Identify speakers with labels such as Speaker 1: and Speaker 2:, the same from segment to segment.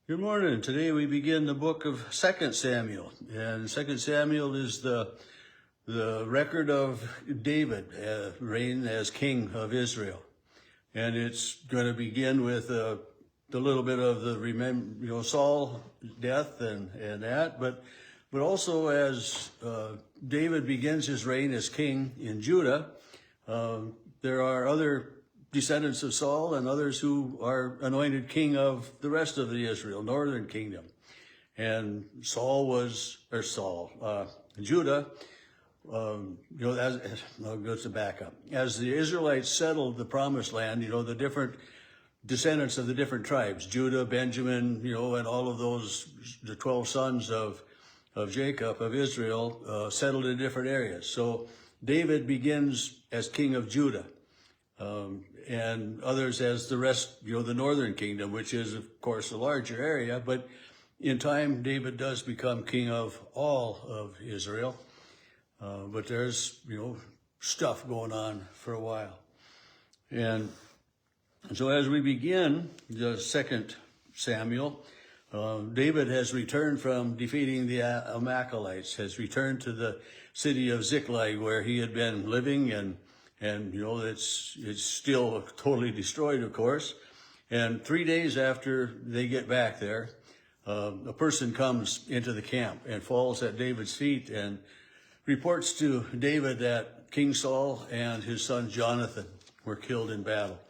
Speaker 1: Good morning. Today we begin the book of 2 Samuel. And 2 Samuel is the record of David reign as king of Israel. And it's going to begin with the little bit of the Saul death and that, but also as David begins his reign as king in Judah, there are other descendants of Saul and others who are anointed king of the rest of the Israel, northern kingdom. And Judah, I'll go to back up. As the Israelites settled the promised land, the different descendants of the different tribes, Judah, Benjamin, and all of those, the 12 sons of Jacob, of Israel, settled in different areas. So David begins as king of Judah. And others as the rest, the northern kingdom, which is, of course, a larger area. But in time, David does become king of all of Israel. But there's, stuff going on for a while. And so as we begin the 2 Samuel, David has returned from defeating the Amalekites, has returned to the city of Ziklag where he had been living, and it's still totally destroyed, of course. And 3 days after they get back there, a person comes into the camp and falls at David's feet and reports to David that King Saul and his son Jonathan were killed in battle.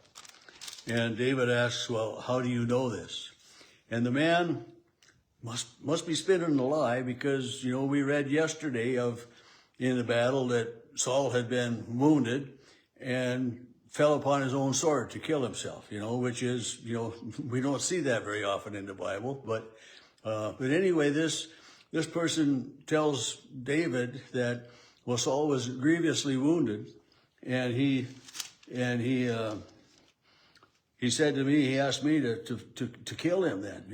Speaker 1: And David asks, well, how do you know this? And the man must be spinning a lie, because, we read yesterday in the battle that Saul had been wounded and fell upon his own sword to kill himself, which is, we don't see that very often in the Bible. But anyway, this person tells David that, well, Saul was grievously wounded, and he said to me, he asked me to kill him then,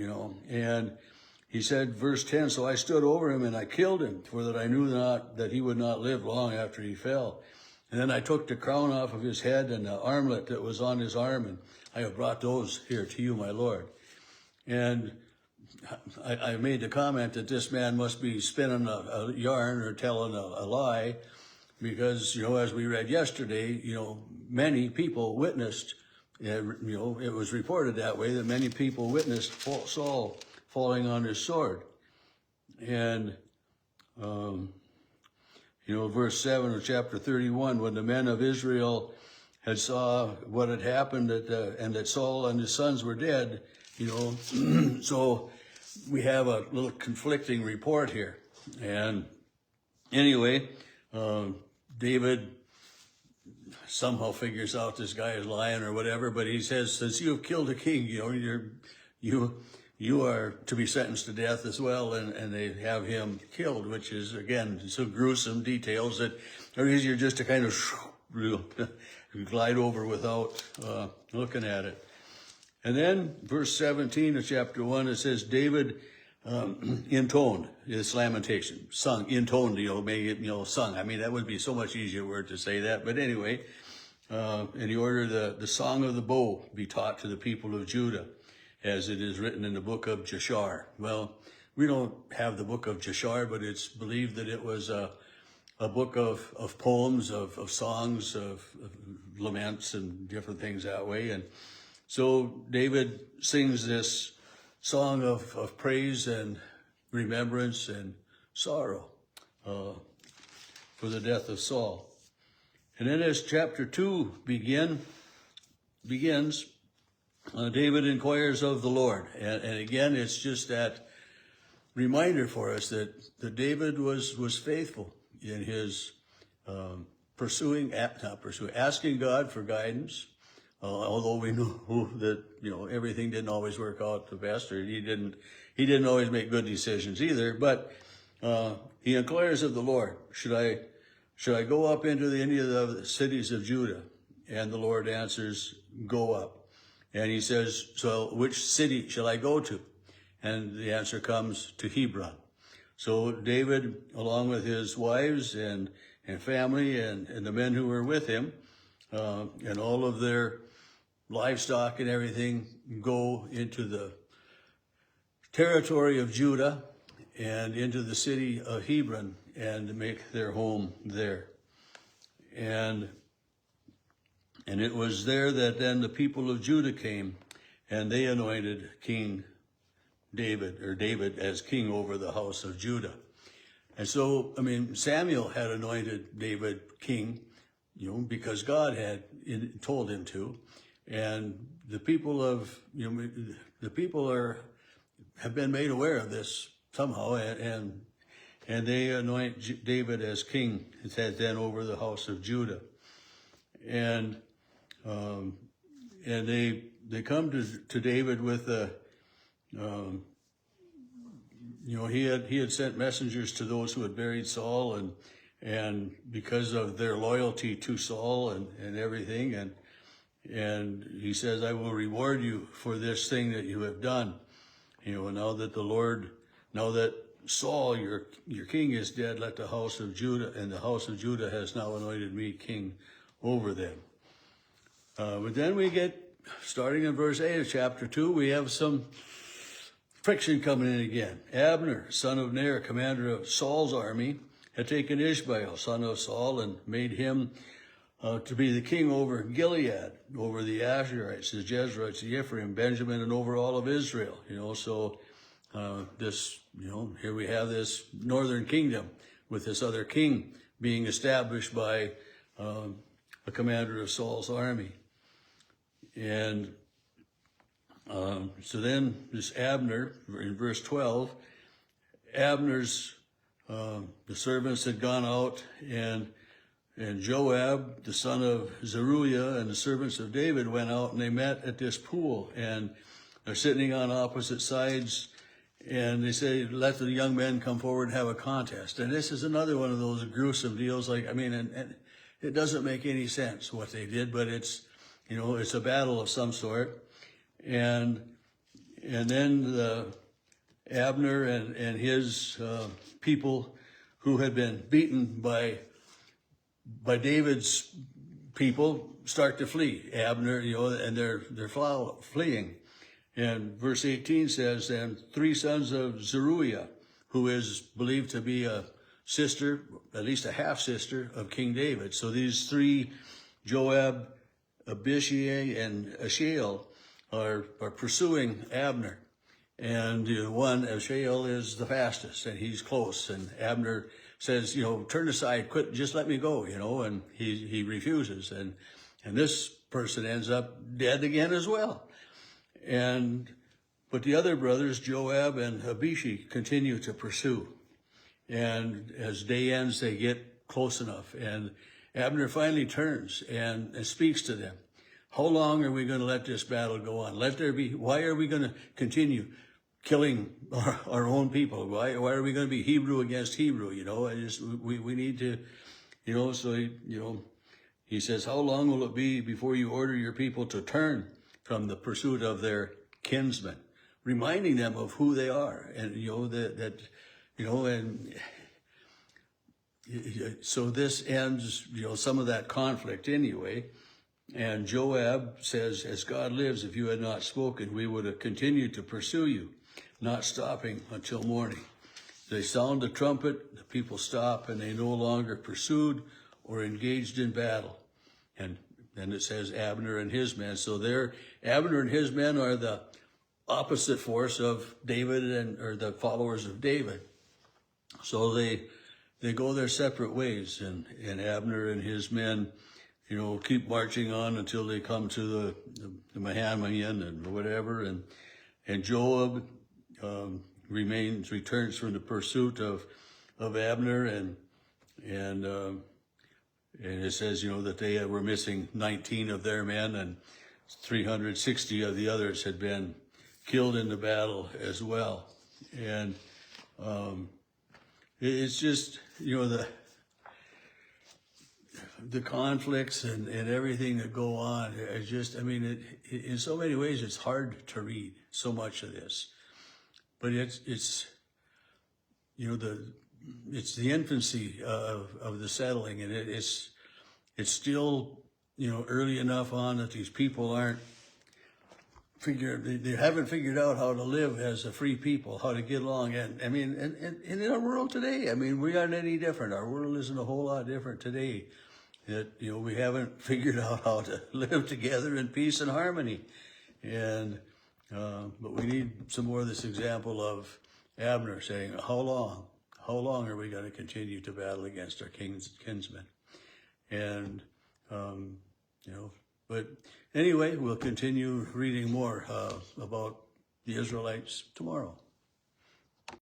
Speaker 1: and he said, verse 10, so I stood over him and I killed him, for that I knew not that he would not live long after he fell. And then I took the crown off of his head and the armlet that was on his arm, and I have brought those here to you, my Lord. And I made the comment that this man must be spinning a yarn or telling a lie, because, as we read yesterday, many people witnessed, it was reported that way, that many people witnessed Saul falling on his sword. And, verse 7 of chapter 31, when the men of Israel had saw what had happened and that Saul and his sons were dead, so we have a little conflicting report here. And anyway, David somehow figures out this guy is lying or whatever, but he says, since you have killed a king, you are to be sentenced to death as well, and they have him killed, which is, again, some gruesome details that are easier just to kind of glide over without looking at it. And then verse 17 of chapter 1, it says, David intoned his lamentation, intoned, sung. I mean, that would be so much easier word to say that. But anyway, and he ordered the song of the bow be taught to the people of Judah, as it is written in the book of Jashar. Well, we don't have the book of Jashar, but it's believed that it was a book of poems, of songs, of laments and different things that way. And so David sings this song of praise and remembrance and sorrow for the death of Saul. And then as chapter 2 begins, David inquires of the Lord. And again, it's just that reminder for us that David was faithful in his asking God for guidance, although we know that, everything didn't always work out the best, or he didn't always make good decisions either. But he inquires of the Lord, should I go up into any of the cities of Judah? And the Lord answers, go up. And he says, so which city shall I go to? And the answer comes, to Hebron. So David, along with his wives and family and the men who were with him, and all of their livestock and everything, go into territory of Judah and into the city of Hebron and make their home there. And it was there that then the people of Judah came, and they anointed King David, or David as king over the house of Judah. And so, I mean, Samuel had anointed David king, because God had told him to. And the people have been made aware of this somehow, and they anoint David as king, it said then, over the house of Judah. And they come to David with he had sent messengers to those who had buried Saul, and because of their loyalty to Saul and everything, and he says, I will reward you for this thing that you have done. Now that Saul, your king, is dead, let the house of Judah, and the house of Judah has now anointed me king over them. But then we get, starting in verse 8 of chapter 2, we have some friction coming in again. Abner, son of Ner, commander of Saul's army, had taken Ishbaal, son of Saul, and made him to be the king over Gilead, over the Asherites, the Jezreelites, the Ephraim, Benjamin, and over all of Israel. Here we have this northern kingdom with this other king being established by a commander of Saul's army. And so then this Abner, in verse 12, Abner's, the servants had gone out, and Joab, the son of Zeruiah, and the servants of David went out, and they met at this pool, and they're sitting on opposite sides, and they say, let the young men come forward and have a contest. And this is another one of those gruesome deals, and it doesn't make any sense what they did, but it's a battle of some sort. And then Abner and his people who had been beaten by David's people start to flee. Abner, and they're fleeing. And verse 18 says, and 3 sons of Zeruiah, who is believed to be a sister, at least a half-sister of King David. So these 3, Joab, Abishai, and Asahel, are pursuing Abner. And one, Asahel, is the fastest, and he's close. And Abner says, turn aside, quit, just let me go, and he refuses. And this person ends up dead again as well. But the other brothers, Joab and Abishai, continue to pursue. And as day ends, they get close enough. And Abner finally turns and speaks to them. How long are we going to let this battle go on? Why are we going to continue killing our own people? Why are we going to be Hebrew against Hebrew? We need to, he says, how long will it be before you order your people to turn from the pursuit of their kinsmen, reminding them of who they are, and so this ends some of that conflict anyway. And Joab says, as God lives, if you had not spoken, we would have continued to pursue you, not stopping until morning. They sound the trumpet, the people stop, and they no longer pursued or engaged in battle. And then it says Abner and his men. So Abner and his men are the opposite force of David or the followers of David. So they go their separate ways, and Abner and his men, keep marching on until they come to the Mahanaim and whatever. And Joab returns from the pursuit of Abner, and it says, that they were missing 19 of their men, and 360 of the others had been killed in the battle as well. And it's just, the conflicts and everything that go on. In so many ways, it's hard to read so much of this. But it's the infancy of the settling, and it's still, early enough on that these people aren't they haven't figured out how to live as a free people, how to get along. And I mean, and in our world today, I mean, we aren't any different. Our world isn't a whole lot different today. That, you know, we haven't figured out how to live together in peace and harmony. And, but we need some more of this example of Abner saying, how long are we going to continue to battle against our kinsmen? And, you know, but anyway, we'll continue reading more about the Israelites tomorrow.